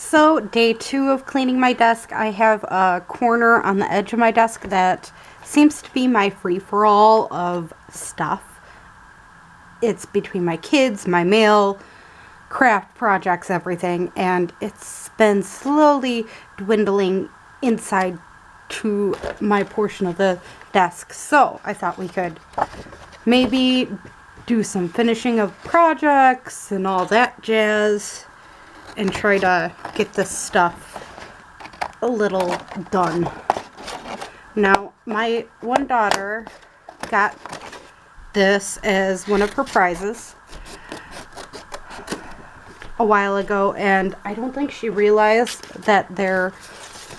So, day 2 of cleaning my desk. I have a corner on the edge of my desk that seems to be my free-for-all of stuff. It's between my kids, my mail, craft projects, everything, and it's been slowly dwindling inside to my portion of the desk. So, I thought we could maybe do some finishing of projects and all that jazz and try to get this stuff a little done. Now, my one daughter got this as one of her prizes a while ago, and I don't think she realized that there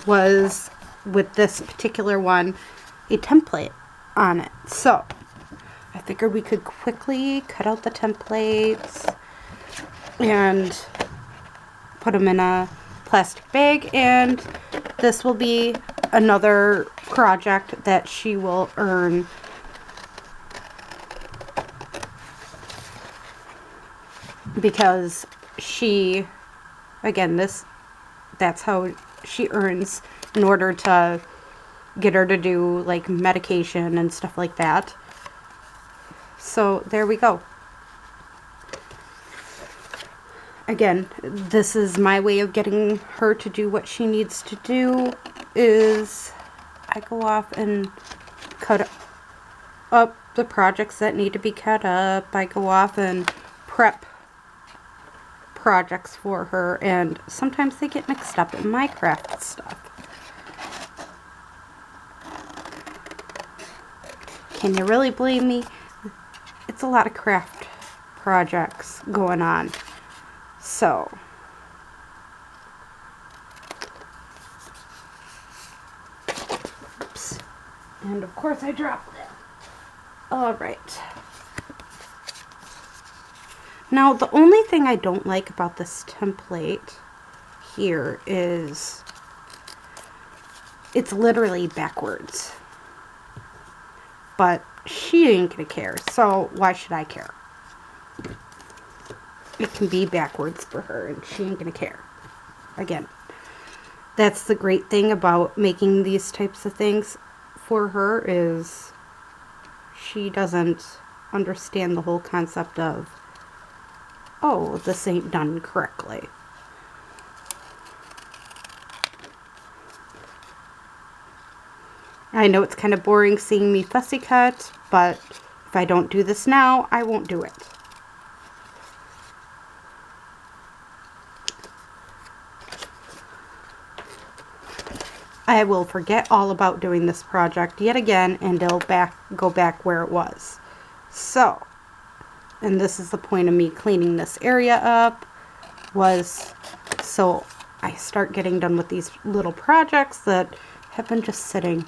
was, with this particular one, a template on it. So, I figured we could quickly cut out the templates and put them in a plastic bag, and this will be another project that she will earn because she, again, that's how she earns in order to get her to do like medication and stuff like that. So there we go. Again, this is my way of getting her to do what she needs to do. Is I go off and cut up the projects that need to be cut up. I go off and prep projects for her, and sometimes they get mixed up in my craft stuff. Can you really blame me? It's a lot of craft projects going on. So, oops, and of course I dropped it. Alright. Now, the only thing I don't like about this template here is it's literally backwards. But she ain't gonna care, so why should I care? It can be backwards for her, and she ain't gonna care. Again, that's the great thing about making these types of things for her, is she doesn't understand the whole concept of, oh, this ain't done correctly. I know it's kind of boring seeing me fussy cut, but if I don't do this now, I won't do it. I will forget all about doing this project yet again, and it'll go back where it was. So, and this is the point of me cleaning this area up, was so I start getting done with these little projects that have been just sitting.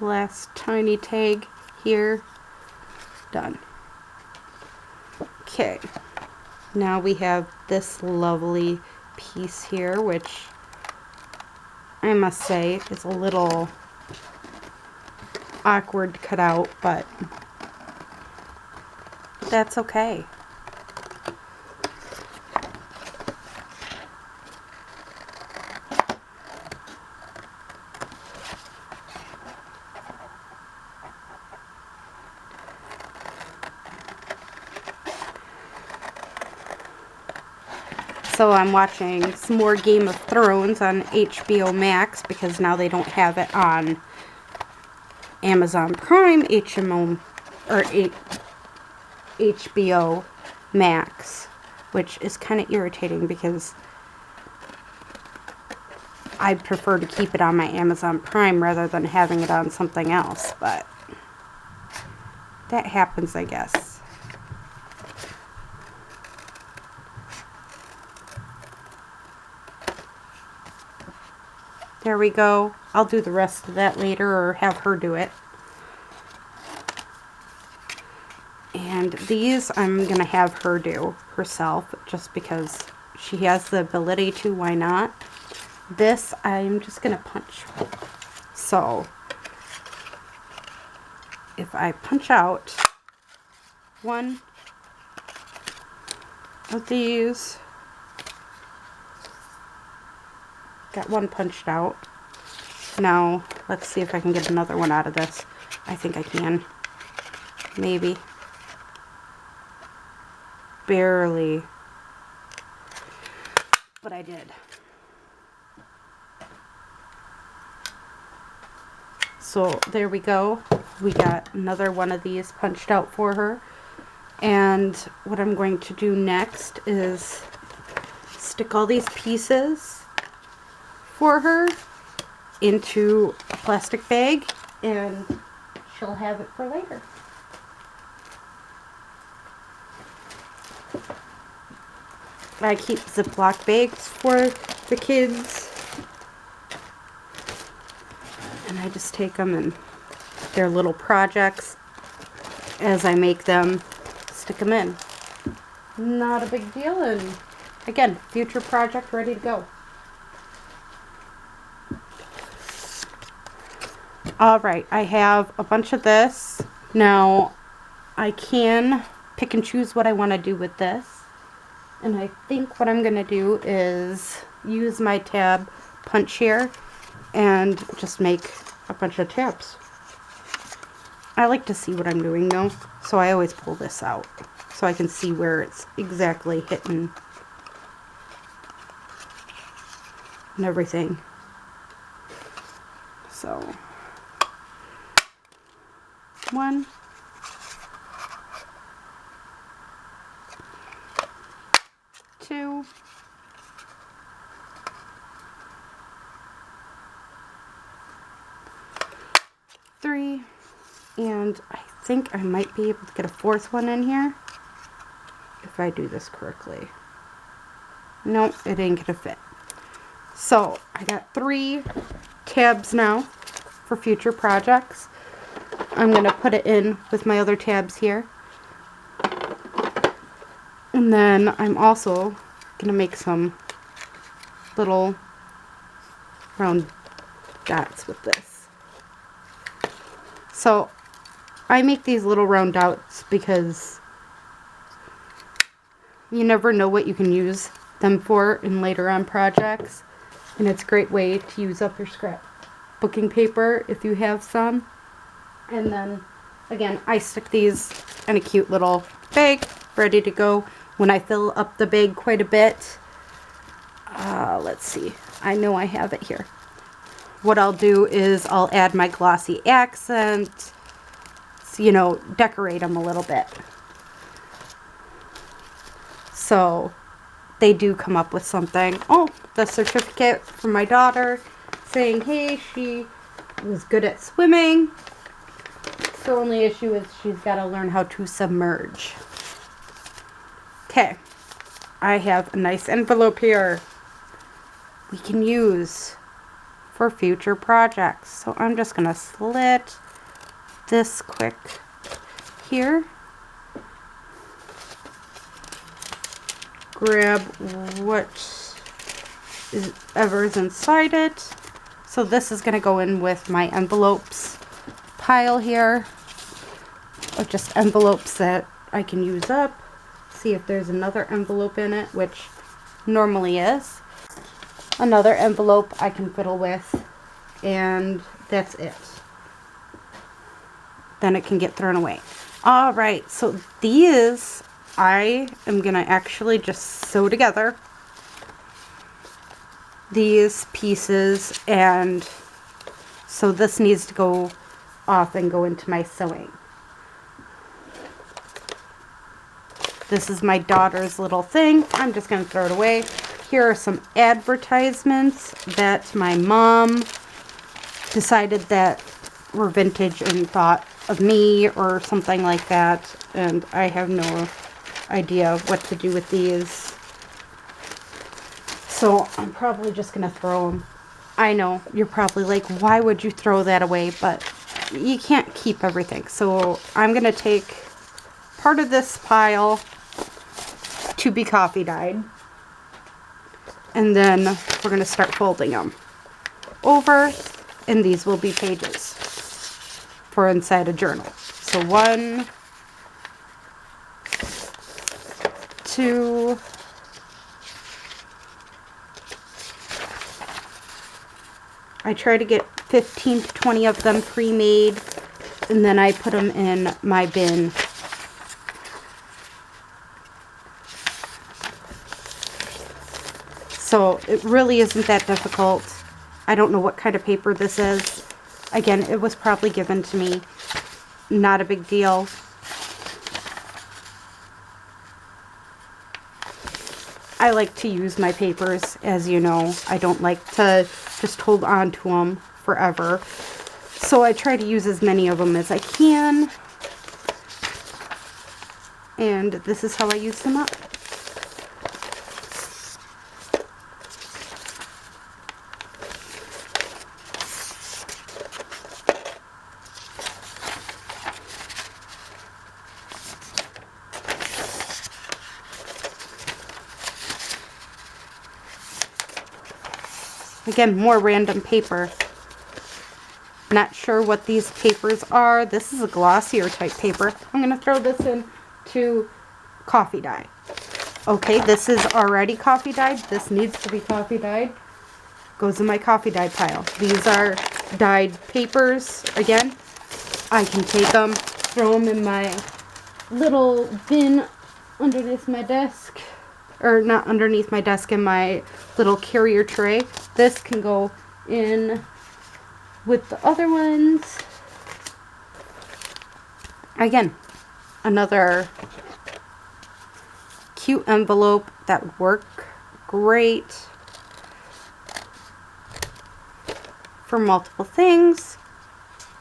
Last tiny tag here, done. Okay, now we have this lovely piece here, which I must say is a little awkward to cut out, but that's okay. So I'm watching some more Game of Thrones on HBO Max, because now they don't have it on Amazon Prime HBO Max, which is kind of irritating because I prefer to keep it on my Amazon Prime rather than having it on something else, but that happens, I guess. There we go. I'll do the rest of that later, or have her do it. And these I'm going to have her do herself just because she has the ability to. Why not? This I'm just going to punch. So if I punch out one of these, got one punched out. Now let's see if I can get another one out of this. I think I can. Maybe. Barely. But I did. So there we go. We got another one of these punched out for her. And what I'm going to do next is stick all these pieces for her into a plastic bag, and she'll have it for later. I keep Ziploc bags for the kids, and I just take them and their little projects as I make them, stick them in. Not a big deal, and again, future project ready to go. Alright, I have a bunch of this. Now, I can pick and choose what I want to do with this. And I think what I'm going to do is use my tab punch here and just make a bunch of tabs. I like to see what I'm doing though, so I always pull this out so I can see where it's exactly hitting and everything. So, 1, 2, 3, and I think I might be able to get a 4th one in here if I do this correctly. Nope, it ain't gonna fit. So I got 3 tabs now for future projects. I'm gonna put it in with my other tabs here. And then I'm also gonna make some little round dots with this. So I make these little round dots because you never know what you can use them for in later on projects. And it's a great way to use up your scrapbooking paper if you have some. And then again, I stick these in a cute little bag ready to go. When I fill up the bag quite a bit, let's see, I know I have it here. What I'll do is I'll add my glossy accent, you know, decorate them a little bit. So they do come up with something. Oh, the certificate from my daughter saying, hey, she was good at swimming. The only issue is she's got to learn how to submerge. Okay, I have a nice envelope here we can use for future projects. So I'm just going to slit this quick here. Grab whatever's inside it. So this is going to go in with my envelopes pile here of just envelopes that I can use up. See if there's another envelope in it, which normally is. Another envelope I can fiddle with, and that's it. Then it can get thrown away. Alright, so these I am going to actually just sew together these pieces, and so this needs to go off and go into my sewing. This is my daughter's little thing. I'm just going to throw it away. Here are some advertisements that my mom decided that were vintage and thought of me or something like that. And I have no idea what to do with these. So I'm probably just going to throw them. I know, you're probably like, why would you throw that away? But you can't keep everything. So I'm going to take part of this pile to be coffee dyed. And then we're going to start folding them over, and these will be pages for inside a journal. So 1, 2, I try to get 15 to 20 of them pre-made, and then I put them in my bin. So it really isn't that difficult. I don't know what kind of paper this is. Again, it was probably given to me. Not a big deal. I like to use my papers, as you know. I don't like to just hold on to them forever. So I try to use as many of them as I can. And this is how I use them up. Again, more random paper. Not sure what these papers are. This is a glossier type paper. I'm going to throw this into coffee dye. Okay, this is already coffee dyed. This needs to be coffee dyed. Goes in my coffee dye pile. These are dyed papers. Again, I can take them, throw them in my little bin underneath my desk. Or not underneath my desk, in my little carrier tray. This can go in with the other ones. Again, another cute envelope that would work great for multiple things.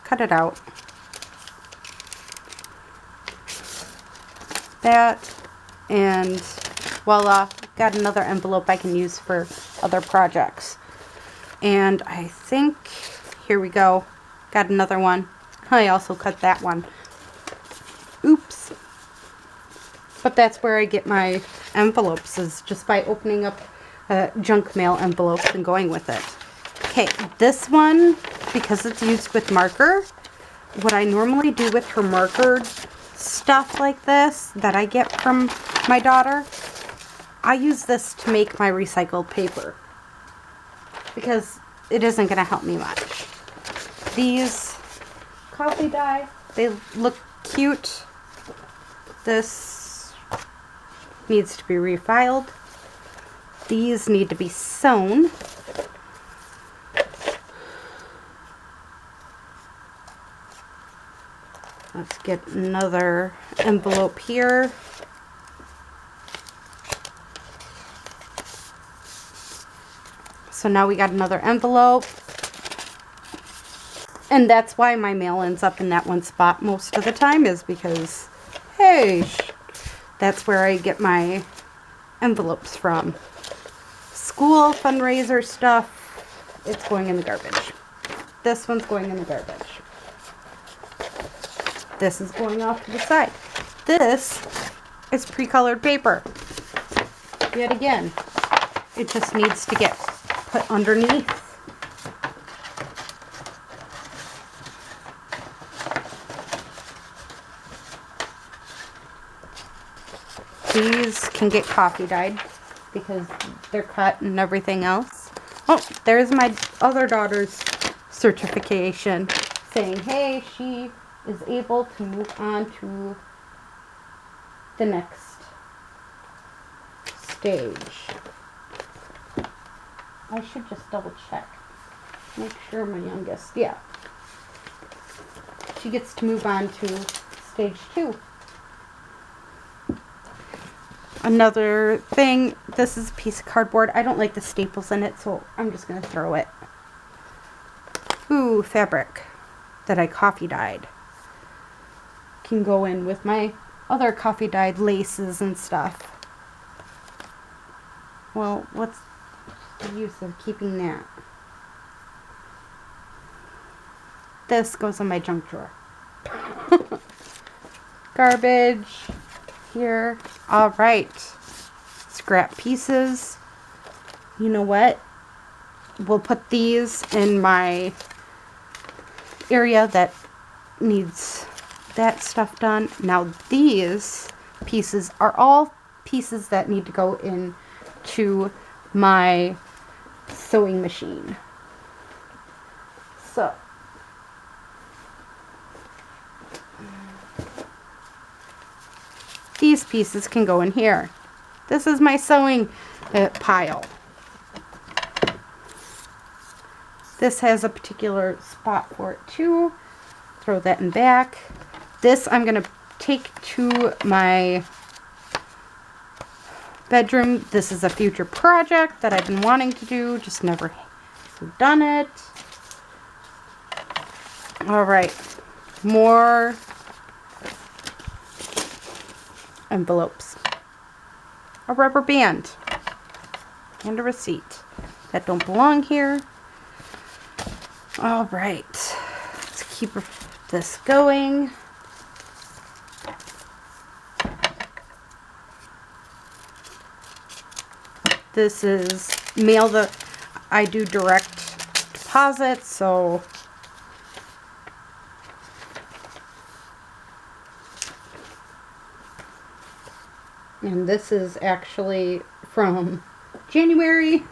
Cut it out. That, and voila, got another envelope I can use for other projects. And I think, here we go, got another one. I also cut that one. Oops. But that's where I get my envelopes, is just by opening up junk mail envelopes and going with it. Okay, this one, because it's used with marker, what I normally do with her marker stuff like this that I get from my daughter, I use this to make my recycled paper, because it isn't going to help me much. These coffee dye, they look cute. This needs to be refiled. These need to be sewn. Let's get another envelope here. So now we got another envelope. And that's why my mail ends up in that one spot most of the time, is because, hey, that's where I get my envelopes from. School fundraiser stuff, it's going in the garbage. This one's going in the garbage. This is going off to the side. This is pre-colored paper. Yet again, it just needs to get put underneath. These can get coffee dyed because they're cut and everything else. Oh, there's my other daughter's certification saying, hey, she is able to move on to the next stage. I should just double check. Make sure my youngest, yeah. She gets to move on to stage 2. Another thing, this is a piece of cardboard. I don't like the staples in it, so I'm just going to throw it. Ooh, fabric that I coffee dyed. Can go in with my other coffee dyed laces and stuff. Well, what's the use of keeping that? This goes in my junk drawer. garbage here. All right. Scrap pieces. You know what? We'll put these in my area that needs that stuff done. Now these pieces are all pieces that need to go in to my sewing machine. So these pieces can go in here. This is my sewing pile. This has a particular spot for it too. Throw that in back. This I'm going to take to my bedroom. This is a future project that I've been wanting to do, just never done it. All right, more envelopes, a rubber band, and a receipt that don't belong here. All right, let's keep this going. This is mail that I do direct deposit, so and this is actually from January.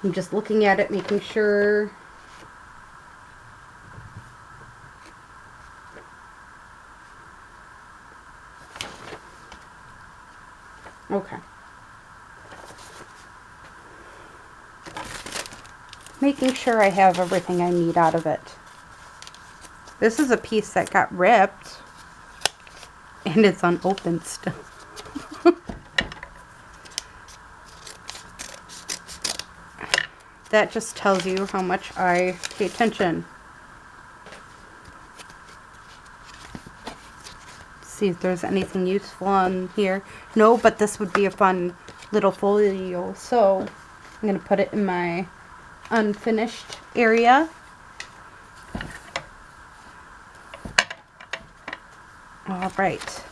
I'm just looking at it, making sure. Okay. Making sure I have everything I need out of it. This is a piece that got ripped and it's unopened still. That just tells you how much I pay attention. See if there's anything useful on here. No, but this would be a fun little folio. So I'm going to put it in my unfinished area. All right.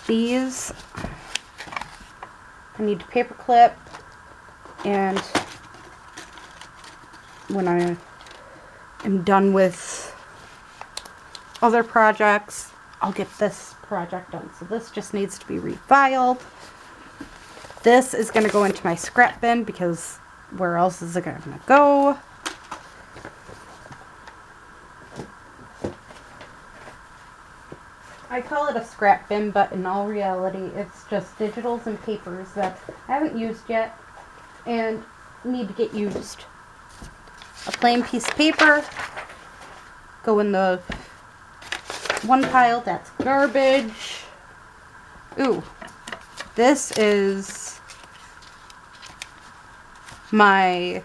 These I need to paper clip, and when I am done with other projects, I'll get this project done. So this just needs to be refiled. This is going to go into my scrap bin because where else is it going to go? I call it a scrap bin, but in all reality, it's just digitals and papers that I haven't used yet and need to get used. A plain piece of paper, go in the one pile, that's garbage. Ooh, this is my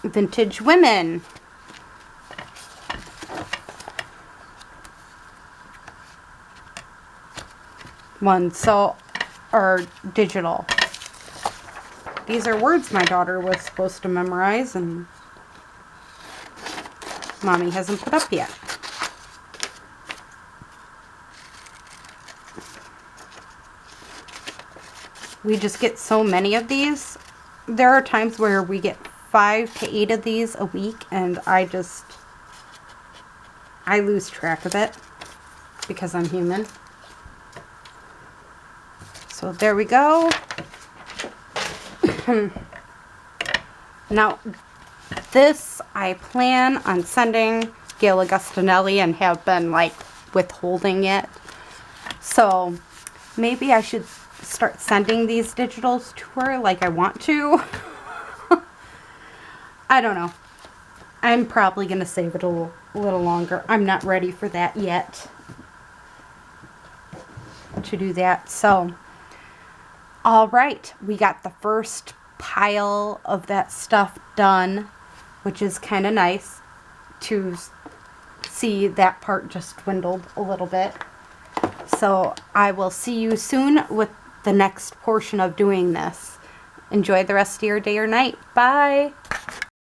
Vintage Women. One, so, or digital. These are words my daughter was supposed to memorize and Mommy hasn't put up yet. We just get so many of these. There are times where we get 5 to 8 of these a week, and I lose track of it because I'm human. So there we go. Now, this I plan on sending Gail Augustinelli and have been like withholding it. So maybe I should start sending these digitals to her like I want to. I don't know. I'm probably going to save it a little longer. I'm not ready for that yet. To do that. So, all right. We got the first pile of that stuff done, which is kind of nice to see that part just dwindled a little bit. So I will see you soon with the next portion of doing this. Enjoy the rest of your day or night. Bye.